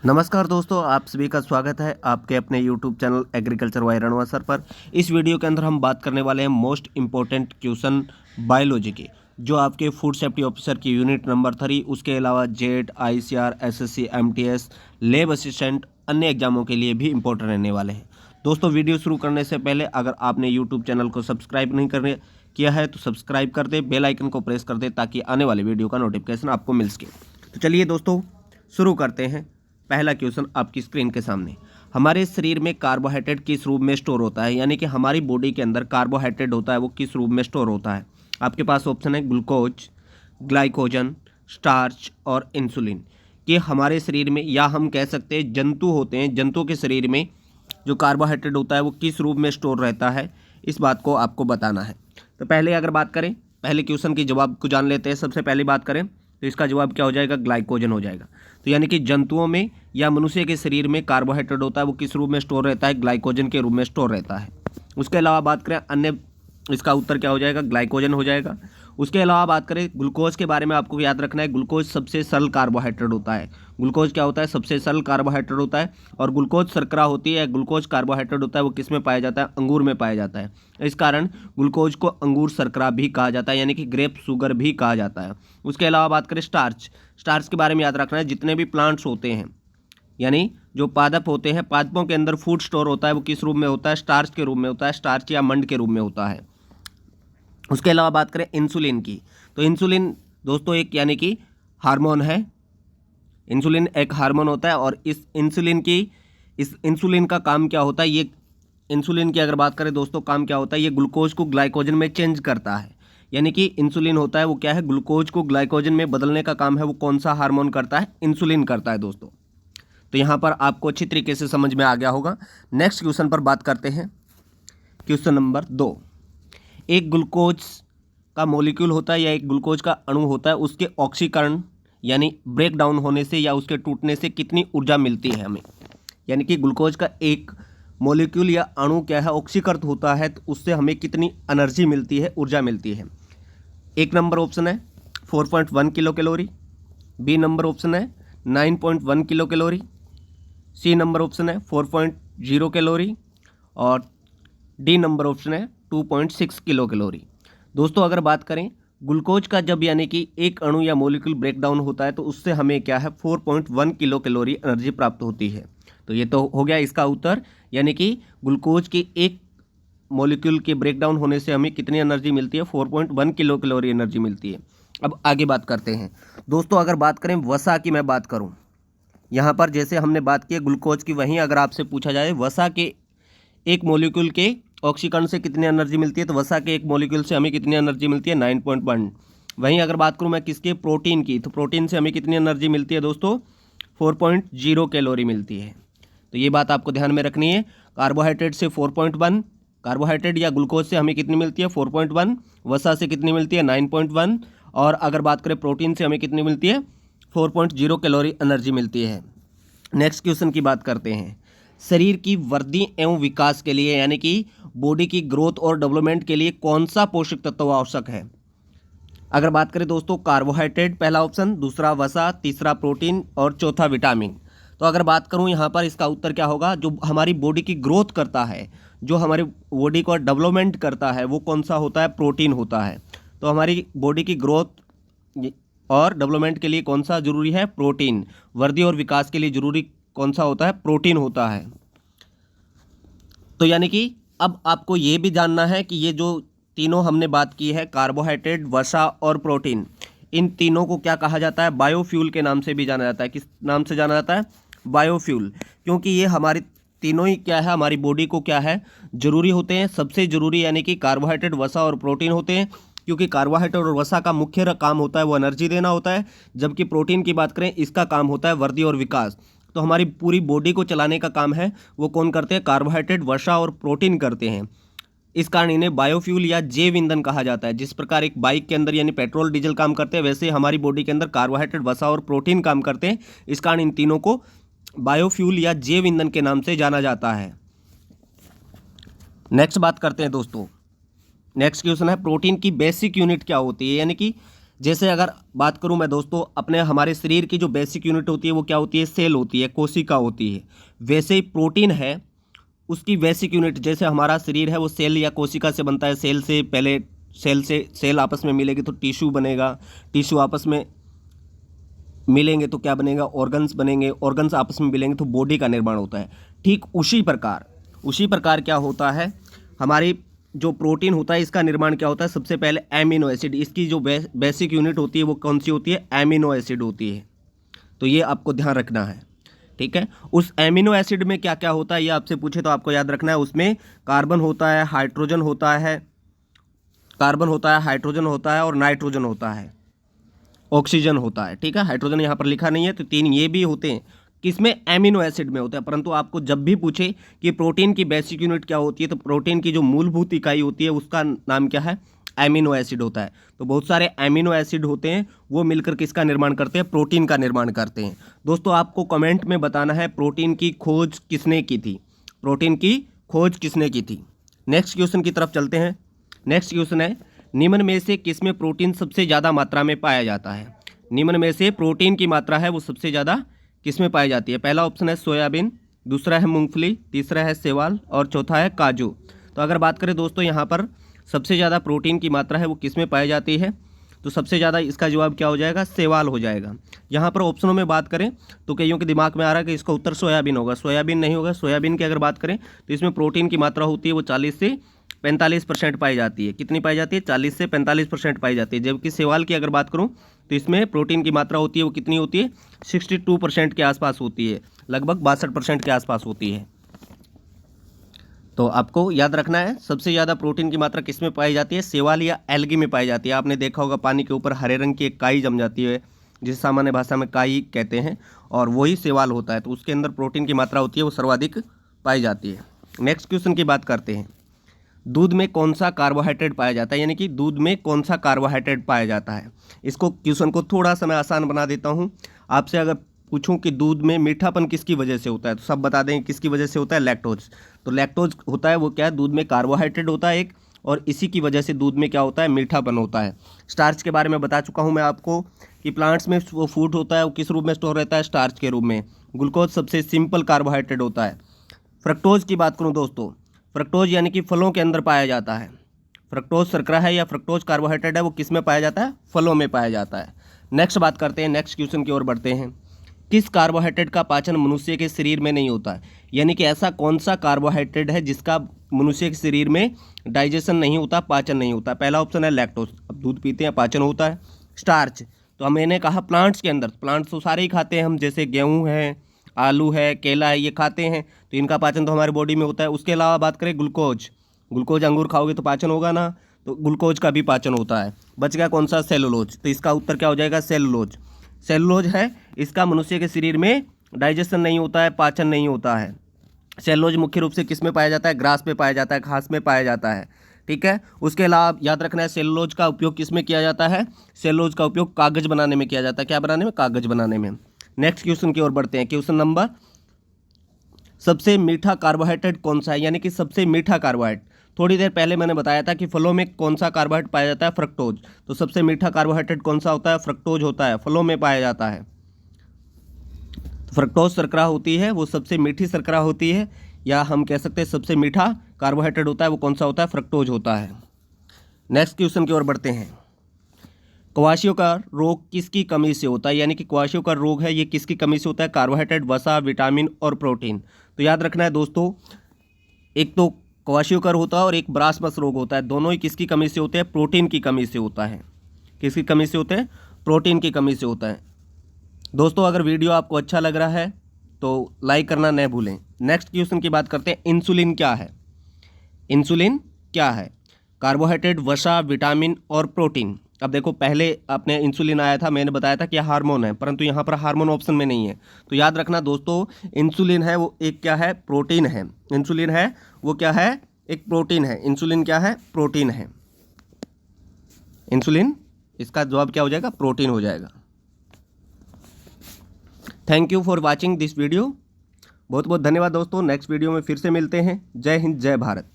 नमस्कार दोस्तों, आप सभी का स्वागत है आपके अपने YouTube channel agriculture by Ranwa sir पर। इस वीडियो के अंदर हम बात करने वाले हैं मोस्ट इम्पोर्टेंट क्वेश्चन बायोलॉजी के, जो आपके फूड सेफ्टी ऑफिसर की यूनिट नंबर 3, उसके अलावा jet, ICR, SSC, MTS, lab assistant, अन्य एग्जामों के लिए भी इम्पोर्टेंट रहने वाले हैं। दोस्तों, वीडियो शुरू करने से पहले अगर आपने यूट्यूब चैनल को सब्सक्राइब नहीं करने किया है तो सब्सक्राइब कर दे, बेल आइकन को प्रेस कर दे ताकि आने वाले वीडियो का नोटिफिकेशन आपको मिल सके। तो चलिए दोस्तों, शुरू करते हैं। पहला क्वेश्चन आपकी स्क्रीन के सामने, हमारे शरीर में कार्बोहाइड्रेट किस रूप में स्टोर होता है, यानी कि हमारी बॉडी के अंदर कार्बोहाइड्रेट होता है वो किस रूप में स्टोर होता है। आपके पास ऑप्शन है ग्लूकोज, ग्लाइकोजन, स्टार्च और इंसुलिन। कि हमारे शरीर में, या हम कह सकते हैं जंतु होते हैं, जंतुओं के शरीर में जो कार्बोहाइड्रेट होता है वो किस रूप में स्टोर रहता है, इस बात को आपको बताना है। तो पहले अगर बात करें, पहले क्वेश्चन के जवाब को जान लेते हैं। सबसे पहली बात करें तो इसका जवाब क्या हो जाएगा, ग्लाइकोजन हो जाएगा। तो यानी कि जंतुओं में या मनुष्य के शरीर में कार्बोहाइड्रेट होता है वो किस रूप में स्टोर रहता है, ग्लाइकोजन के रूप में स्टोर रहता है। उसके अलावा बात करें अन्य, इसका उत्तर क्या हो जाएगा, ग्लाइकोजन हो जाएगा। उसके अलावा बात करें ग्लूकोज के बारे में, आपको याद रखना है ग्लूकोज सबसे सरल कार्बोहाइड्रेट होता है। ग्लूकोज क्या होता है, सबसे सरल कार्बोहाइड्रेट होता है। और ग्लूकोज शर्करा होती है, ग्लूकोज कार्बोहाइड्रेट होता है वो किस में पाया जाता है, अंगूर में पाया जाता है। इस कारण ग्लूकोज को अंगूर शर्करा भी कहा जाता है, यानी कि ग्रेप शुगर भी कहा जाता है। उसके अलावा बात करें स्टार्च, स्टार्च के बारे में याद रखना है, जितने भी प्लांट्स होते हैं यानी जो पादप होते हैं, पादपों के अंदर फूड स्टोर होता है वो किस रूप में होता है, स्टार्च के रूप में होता है, स्टार्च या मंड के रूप में होता है। उसके अलावा बात करें इंसुलिन की, तो इंसुलिन दोस्तों एक यानी कि हार्मोन है। इंसुलिन एक हार्मोन होता है और इस इंसुलिन का काम क्या होता है, ये इंसुलिन की अगर बात करें दोस्तों, काम क्या होता है, ये ग्लूकोज को ग्लाइकोजन में चेंज करता है। यानी कि इंसुलिन होता है वो क्या है, ग्लूकोज को ग्लाइकोजन में बदलने का काम है वो कौन सा हार्मोन करता है, इंसुलिन करता है दोस्तों। तो यहाँ पर आपको अच्छी तरीके से समझ में आ गया होगा। नेक्स्ट क्वेश्चन पर बात करते हैं। क्वेश्चन नंबर 2, एक ग्लूकोज का मॉलिक्यूल होता है या एक ग्लूकोज का अणु होता है, उसके ऑक्सीकरण यानी ब्रेक डाउन होने से या उसके टूटने से कितनी ऊर्जा मिलती है हमें। यानी कि ग्लूकोज का एक मॉलिक्यूल या अणु क्या है, ऑक्सीकृत होता है तो उससे हमें कितनी एनर्जी मिलती है, ऊर्जा मिलती है। एक नंबर ऑप्शन है 4.1 kilo calorie, B number option है 9.1 kilo calorie, C number option है 4.0 कैलोरी और डी नंबर ऑप्शन है 2.6 किलो कैलोरी। दोस्तों अगर बात करें ग्लूकोज का, जब यानी कि एक अणु या मॉलिक्यूल ब्रेक डाउन होता है तो उससे हमें क्या है 4.1 किलो कैलोरी एनर्जी प्राप्त होती है। तो ये तो हो गया इसका उत्तर, यानी कि ग्लूकोज के एक मॉलिक्यूल के ब्रेक डाउन होने से हमें कितनी एनर्जी मिलती है, 4.1 किलो कैलोरी एनर्जी मिलती है। अब आगे बात करते हैं दोस्तों। अगर बात करें वसा की, मैं बात करूँ यहाँ पर, जैसे हमने बात की ग्लूकोज की, वहीं अगर आपसे पूछा जाए वसा के एक मॉलिक्यूल के ऑक्सीकरण से कितनी एनर्जी मिलती है, तो वसा के एक मॉलिक्यूल से हमें कितनी एनर्जी मिलती है, 9.1। वहीं अगर बात करूं मैं किसके, प्रोटीन की, तो प्रोटीन से हमें कितनी एनर्जी मिलती है दोस्तों, 4.0 कैलोरी मिलती है। तो ये बात आपको ध्यान में रखनी है। कार्बोहाइड्रेट से 4.1, कार्बोहाइड्रेट या ग्लूकोज से हमें कितनी मिलती है 4.1, वसा से कितनी मिलती है 9.1, और अगर बात करें प्रोटीन से हमें कितनी मिलती है 4.0 कैलोरी एनर्जी मिलती है। नेक्स्ट क्वेश्चन की बात करते हैं। शरीर की वृद्धि एवं विकास के लिए, यानी कि बॉडी की ग्रोथ और डेवलपमेंट के लिए कौन सा पोषक तत्व आवश्यक है। अगर बात करें दोस्तों, कार्बोहाइड्रेट पहला ऑप्शन, दूसरा वसा, तीसरा प्रोटीन और चौथा विटामिन। तो अगर बात करूं यहाँ पर, इसका उत्तर क्या होगा, जो हमारी बॉडी की ग्रोथ करता है, जो हमारी बॉडी को डेवलपमेंट करता है वो कौन सा होता है, प्रोटीन होता है। तो हमारी बॉडी की ग्रोथ और डेवलपमेंट के लिए कौन सा जरूरी है, प्रोटीन। वृद्धि और विकास के लिए जरूरी कौन सा होता है, प्रोटीन होता है। तो यानी कि अब आपको ये भी जानना है कि ये जो तीनों हमने बात की है, कार्बोहाइड्रेट, वसा और प्रोटीन, इन तीनों को क्या कहा जाता है, बायोफ्यूल के नाम से भी जाना जाता है। किस नाम से जाना जाता है, बायोफ्यूल। क्योंकि ये हमारी तीनों ही क्या है, हमारी बॉडी को क्या है, जरूरी होते हैं। सबसे जरूरी यानी कि कार्बोहाइड्रेट, वसा और प्रोटीन होते हैं, क्योंकि कार्बोहाइड्रेट और वसा का मुख्य काम होता है वो एनर्जी देना होता है, जबकि प्रोटीन की बात करें इसका काम होता है वृद्धि और विकास। तो हमारी पूरी बॉडी को चलाने का काम है वो कौन करते हैं, कार्बोहाइड्रेट, वसा और प्रोटीन करते हैं। इस कारण इन्हें बायोफ्यूल या जैव ईंधन कहा जाता है। जिस प्रकार एक बाइक के अंदर यानी पेट्रोल डीजल काम करते हैं, वैसे हमारी बॉडी के अंदर कार्बोहाइड्रेट, वसा और प्रोटीन काम करते हैं। इस कारण इन तीनों को बायोफ्यूल या जैव ईंधन के नाम से जाना जाता है। नेक्स्ट बात करते हैं दोस्तों। नेक्स्ट क्वेश्चन है, प्रोटीन की बेसिक यूनिट क्या होती है, यानी कि जैसे अगर बात करूं मैं दोस्तों, अपने हमारे शरीर की जो बेसिक यूनिट होती है वो क्या होती है, सेल होती है, कोशिका होती है। वैसे ही प्रोटीन है, उसकी बेसिक यूनिट, जैसे हमारा शरीर है वो सेल या कोशिका से बनता है। सेल से पहले सेल आपस में मिलेगी तो टिश्यू बनेगा, टिश्यू आपस में मिलेंगे तो क्या बनेगा, ऑर्गन्स बनेंगे, ऑर्गन्स आपस में मिलेंगे तो बॉडी का निर्माण होता है। ठीक उसी प्रकार क्या होता है, हमारी जो प्रोटीन होता है इसका निर्माण क्या होता है, सबसे पहले एमिनो एसिड, इसकी जो बेसिक यूनिट होती है वो कौन सी होती है, एमिनो एसिड होती है। तो ये आपको ध्यान रखना है, ठीक है। उस एमिनो एसिड में क्या क्या होता है ये आपसे पूछे तो आपको याद रखना है। उसमें कार्बन होता है, हाइड्रोजन होता है, हाइड्रोजन होता है और नाइट्रोजन होता है, ऑक्सीजन होता है, ठीक है। हाइड्रोजन यहाँ पर लिखा नहीं है, तो तीन ये भी होते हैं, किसमें, एमिनो एसिड में होता है। परंतु आपको जब भी पूछे कि प्रोटीन की बेसिक यूनिट क्या होती है, तो प्रोटीन की जो मूलभूत इकाई होती है उसका नाम क्या है, एमिनो एसिड होता है। तो बहुत सारे एमिनो एसिड होते हैं, वो मिलकर किसका निर्माण करते हैं, प्रोटीन का निर्माण करते हैं। दोस्तों आपको कमेंट में बताना है प्रोटीन की खोज किसने की थी, प्रोटीन की खोज किसने की थी। नेक्स्ट क्वेश्चन की तरफ चलते हैं। नेक्स्ट क्वेश्चन है, निम्न में से किसमें प्रोटीन सबसे ज़्यादा मात्रा में पाया जाता है। निम्न में से प्रोटीन की मात्रा है वो सबसे ज़्यादा किसमें पाई जाती है। पहला ऑप्शन है सोयाबीन, दूसरा है मूंगफली, तीसरा है सेवाल और चौथा है काजू। तो अगर बात करें दोस्तों यहाँ पर सबसे ज़्यादा प्रोटीन की मात्रा है वो किसमें पाई जाती है, तो सबसे ज़्यादा इसका जवाब क्या हो जाएगा, सेवाल हो जाएगा। यहाँ पर ऑप्शनों में बात करें तो कईयों के दिमाग में आ रहा है कि इसका उत्तर सोयाबीन होगा, सोयाबीन नहीं होगा। सोयाबीन की अगर बात करें तो इसमें प्रोटीन की मात्रा होती है वो 40 से 45% पाई जाती है। कितनी पाई जाती है, 40 से 45% पाई जाती है। जबकि सेवाल की अगर बात करूं तो इसमें प्रोटीन की मात्रा होती है वो कितनी होती है, 62% के आसपास होती है, लगभग 62% के आसपास होती है। तो आपको याद रखना है सबसे ज़्यादा प्रोटीन की मात्रा किस में पाई जाती है, सेवाल या एल्गी में पाई जाती है। आपने देखा होगा पानी के ऊपर हरे रंग की एक काई जम जाती है, जिसे सामान्य भाषा में काई कहते हैं, और वही सेवाल होता है। तो उसके अंदर प्रोटीन की मात्रा होती है वो सर्वाधिक पाई जाती है। नेक्स्ट क्वेश्चन की बात करते हैं, दूध में कौन सा कार्बोहाइड्रेट पाया जाता है, यानी कि दूध में कौन सा कार्बोहाइड्रेट पाया जाता है। इसको क्वेश्चन को थोड़ा सा मैं आसान बना देता हूँ। आपसे अगर पूछूं कि दूध में मीठापन किसकी वजह से होता है, तो सब बता दें किसकी वजह से होता है, लैक्टोज। तो लैक्टोज होता है वो क्या है, दूध में कार्बोहाइड्रेट होता है एक, और इसी की वजह से दूध में क्या होता है, मीठापन होता है। स्टार्च के बारे में बता चुका हूँ मैं आपको कि प्लांट्स में वो फूड होता है वो किस रूप में स्टोर रहता है, स्टार्च के रूप में। ग्लूकोज सबसे सिंपल कार्बोहाइड्रेट होता है। फ्रक्टोज की बात करूँ दोस्तों, फ्रक्टोज यानी कि फलों के अंदर पाया जाता है। फ्रक्टोज शर्करा है या फ्रक्टोज कार्बोहाइड्रेट है वो किस में पाया जाता है, फलों में पाया जाता है। नेक्स्ट बात करते हैं, नेक्स्ट क्वेश्चन की ओर बढ़ते हैं। किस कार्बोहाइड्रेट का पाचन मनुष्य के शरीर में नहीं होता है, यानी कि ऐसा कौन सा कार्बोहाइड्रेट है जिसका मनुष्य के शरीर में डाइजेशन नहीं होता, पाचन नहीं होता। पहला ऑप्शन है लैक्टोज, अब दूध पीते हैं पाचन होता है। स्टार्च, तो मैंने कहा प्लांट्स के अंदर, प्लांट्स तो सारे ही खाते हैं हम, जैसे गेहूँ है, आलू है, केला है, ये खाते हैं, तो इनका पाचन तो हमारी बॉडी में होता है। उसके अलावा बात करें ग्लूकोज, ग्लूकोज अंगूर खाओगे तो पाचन होगा ना, तो ग्लूकोज का भी पाचन होता है। बच गया कौन सा, सेलुलोज, तो इसका उत्तर क्या हो जाएगा, सेलुलोज। सेलुलोज है, इसका मनुष्य के शरीर में डाइजेशन नहीं होता है, पाचन नहीं होता है। सेलुलोज मुख्य रूप से किस में पाया जाता है, ग्रास में पाया जाता है, घास में पाया जाता है, ठीक है। उसके अलावा याद रखना है सेलुलोज का उपयोग किस में किया जाता है, सेलुलोज का उपयोग कागज बनाने में किया जाता है। क्या बनाने में, कागज बनाने में। नेक्स्ट क्वेश्चन की ओर बढ़ते हैं। क्वेश्चन नंबर, सबसे मीठा कार्बोहाइड्रेट कौन सा है, यानी कि सबसे मीठा कार्बोहाइड्रेट। थोड़ी देर पहले मैंने बताया था कि फलों में कौन सा कार्बोहाइड्रेट पाया जाता है, फ्रक्टोज। तो सबसे मीठा कार्बोहाइड्रेट कौन सा होता है, फ्रक्टोज होता है, फलों में पाया जाता है। तो फ्रक्टोज शर्करा होती है वो सबसे मीठी शर्करा होती है, या हम कह सकते हैं सबसे मीठा कार्बोहाइड्रेट होता है वो कौन सा होता है, फ्रक्टोज होता है। नेक्स्ट क्वेश्चन की ओर बढ़ते हैं। क्वाशियों का रोग किसकी कमी से होता है, यानी कि क्वाशियों का रोग है ये किसकी कमी से होता है, कार्बोहाइड्रेट, वसा, विटामिन और प्रोटीन। तो याद रखना है दोस्तों, एक तो क्वाशियोकर होता है और एक ब्रासमस रोग होता है, दोनों ही किसकी कमी से होते हैं, प्रोटीन की कमी से होता है। किसकी कमी से होते हैं, प्रोटीन की कमी से होता है। दोस्तों अगर वीडियो आपको अच्छा लग रहा है तो लाइक करना न भूलें। नेक्स्ट क्वेश्चन की बात करते हैं, इंसुलिन क्या है। इंसुलिन क्या है, कार्बोहाइड्रेट, वसा, विटामिन और प्रोटीन। अब देखो पहले अपने इंसुलिन आया था, मैंने बताया था कि हार्मोन है, परंतु यहाँ पर हार्मोन ऑप्शन में नहीं है। तो याद रखना दोस्तों, इंसुलिन है वो एक क्या है, प्रोटीन है। इंसुलिन है वो क्या है, एक प्रोटीन है। इंसुलिन क्या है, प्रोटीन है। इंसुलिन, इसका जवाब क्या हो जाएगा, प्रोटीन हो जाएगा। Thank you for watching this video. बहुत बहुत धन्यवाद दोस्तों। नेक्स्ट वीडियो में फिर से मिलते हैं। जय हिंद, जय भारत।